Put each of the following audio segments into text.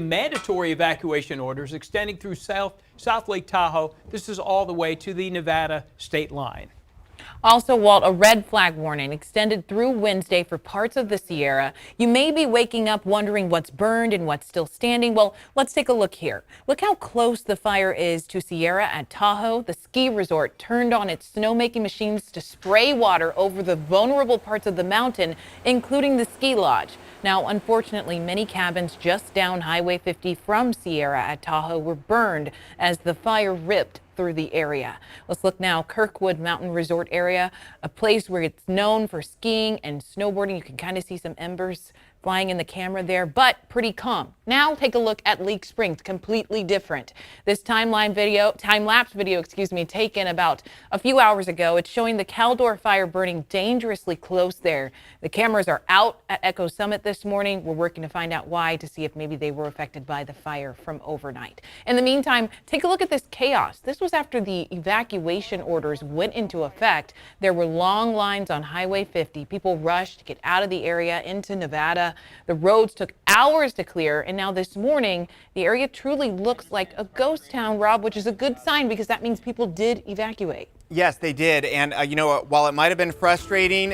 Mandatory evacuation orders extending through South Lake Tahoe. This is all the way to the Nevada state line. Also, Walt, a red flag warning extended through Wednesday for parts of the Sierra. You may be waking up wondering what's burned and what's still standing. Well, let's take a look here. Look how close the fire is to Sierra at Tahoe. The ski resort turned on its snowmaking machines to spray water over the vulnerable parts of the mountain, including the ski lodge. Now, unfortunately, many cabins just down Highway 50 from Sierra at Tahoe were burned as the fire ripped through the area. Let's look now. Kirkwood Mountain Resort area, a place where it's known for skiing and snowboarding. You can kind of see some embers flying in the camera there, but pretty calm. Now take a look at Leak Springs, completely different. This time-lapse video, taken about a few hours ago. It's showing the Caldor fire burning dangerously close there. The cameras are out at Echo Summit this morning. We're working to find out why, to see if maybe they were affected by the fire from overnight. In the meantime, take a look at this chaos. This was after the evacuation orders went into effect. There were long lines on Highway 50. People rushed to get out of the area into Nevada. The roads took hours to clear, and now this morning, the area truly looks like a ghost town, Rob, which is a good sign because that means people did evacuate. Yes, they did. And, while it might have been frustrating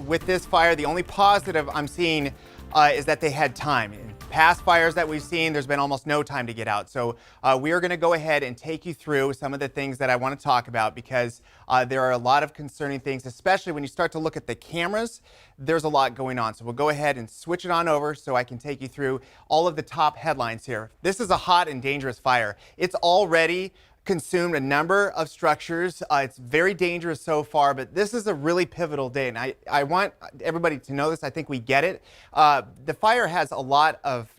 with this fire, the only positive I'm seeing is that they had time. In past fires that we've seen, there's been almost no time to get out. So we are going to go ahead and take you through some of the things that I want to talk about because there are a lot of concerning things, especially when you start to look at the cameras. There's a lot going on. So we'll go ahead and switch it on over so I can take you through all of the top headlines here. This is a hot and dangerous fire. It's already consumed a number of structures. It's very dangerous so far, but this is a really pivotal day, and I want everybody to know this. I think we get it. The fire has a lot of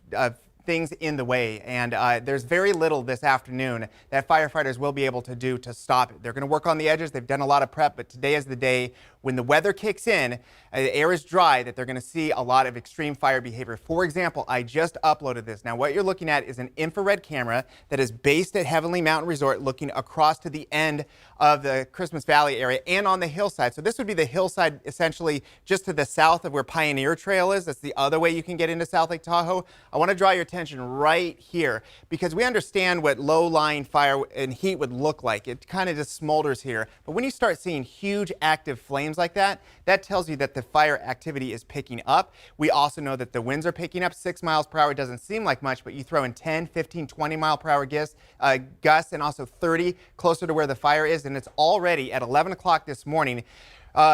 things in the way, and there's very little this afternoon that firefighters will be able to do to stop it. They're going to work on the edges. They've done a lot of prep, but today is the day when the weather kicks in, the air is dry, that they're going to see a lot of extreme fire behavior. For example, I just uploaded this. Now, what you're looking at is an infrared camera that is based at Heavenly Mountain Resort, looking across to the end of the Christmas Valley area and on the hillside. So this would be the hillside essentially just to the south of where Pioneer Trail is. That's the other way you can get into South Lake Tahoe. I want to draw your attention right here because we understand what low-lying fire and heat would look like. It kind of just smolders here. But when you start seeing huge active flames like that, that tells you that the fire activity is picking up. We also know that the winds are picking up. 6 miles per hour doesn't seem like much, but you throw in 10, 15, 20 mile per hour gusts and also 30 closer to where the fire is. And it's already at 11 o'clock this morning,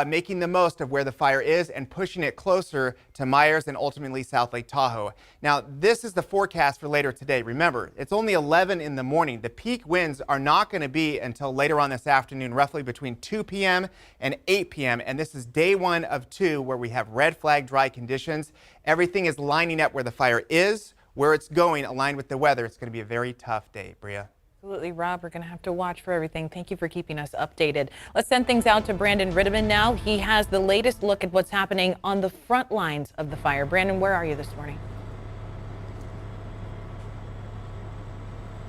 making the most of where the fire is and pushing it closer to Myers and ultimately South Lake Tahoe. Now, this is the forecast for later today. Remember, it's only 11 in the morning. The peak winds are not going to be until later on this afternoon, roughly between 2 p.m. and 8 p.m. And this is day 1 of 2 where we have red flag dry conditions. Everything is lining up where the fire is, where it's going, aligned with the weather. It's going to be a very tough day, Bria. Absolutely, Rob. We're going to have to watch for everything. Thank you for keeping us updated. Let's send things out to Brandon Rittiman now. He has the latest look at what's happening on the front lines of the fire. Brandon, where are you this morning?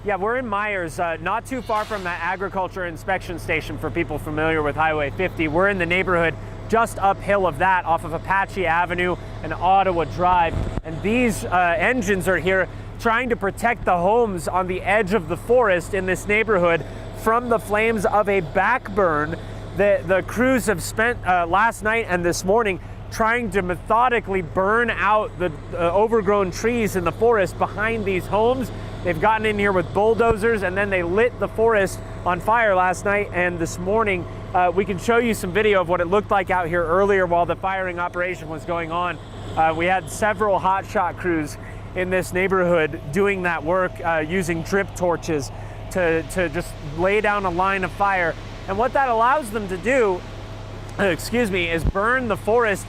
Yeah, we're in Myers, not too far from the agriculture inspection station for people familiar with Highway 50. We're in the neighborhood just uphill of that off of Apache Avenue and Ottawa Drive. And these engines are here trying to protect the homes on the edge of the forest in this neighborhood from the flames of a backburn. The crews have spent last night and this morning trying to methodically burn out the overgrown trees in the forest behind these homes. They've gotten in here with bulldozers and then they lit the forest on fire last night and this morning. We can show you some video of what it looked like out here earlier while the firing operation was going on. We had several hotshot crews in this neighborhood doing that work using drip torches to just lay down a line of fire. And what that allows them to do, is burn the forest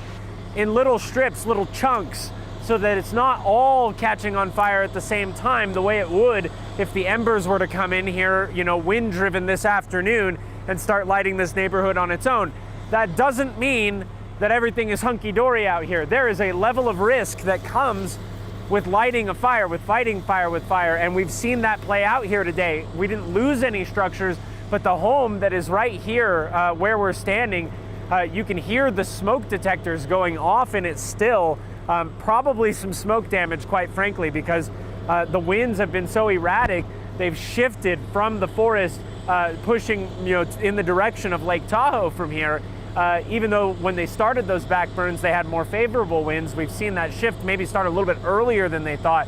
in little strips, little chunks, so that it's not all catching on fire at the same time the way it would if the embers were to come in here, wind driven this afternoon and start lighting this neighborhood on its own. That doesn't mean that everything is hunky-dory out here. There is a level of risk that comes with lighting a fire, with fighting fire with fire, and we've seen that play out here today. We didn't lose any structures, but the home that is right here where we're standing, you can hear the smoke detectors going off in it still. Probably some smoke damage, quite frankly, because The winds have been so erratic, they've shifted from the forest, pushing in the direction of Lake Tahoe from here. Even though when they started those back burns, they had more favorable winds, we've seen that shift maybe start a little bit earlier than they thought.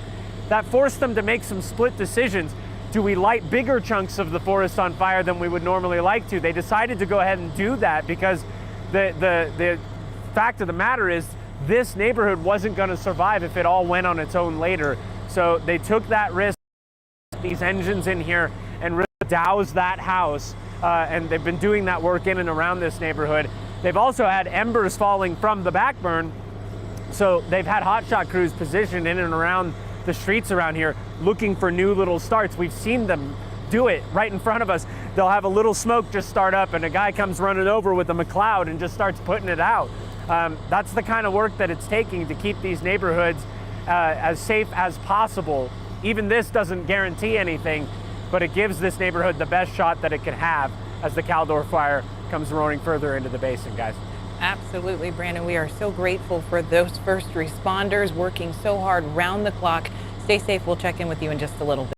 That forced them to make some split decisions. Do we light bigger chunks of the forest on fire than we would normally like to? They decided to go ahead and do that because the fact of the matter is this neighborhood wasn't going to survive if it all went on its own later. So they took that risk, these engines in here, and really doused that house. And they've been doing that work in and around this neighborhood. They've also had embers falling from the back burn. So they've had hotshot crews positioned in and around the streets around here looking for new little starts. We've seen them do it right in front of us. They'll have a little smoke just start up and a guy comes running over with a McLeod and just starts putting it out. That's the kind of work that it's taking to keep these neighborhoods as safe as possible. Even this doesn't guarantee anything, but it gives this neighborhood the best shot that it can have as the Caldor fire comes roaring further into the basin, guys. Absolutely, Brandon. We are so grateful for those first responders working so hard round the clock. Stay safe. We'll check in with you in just a little bit.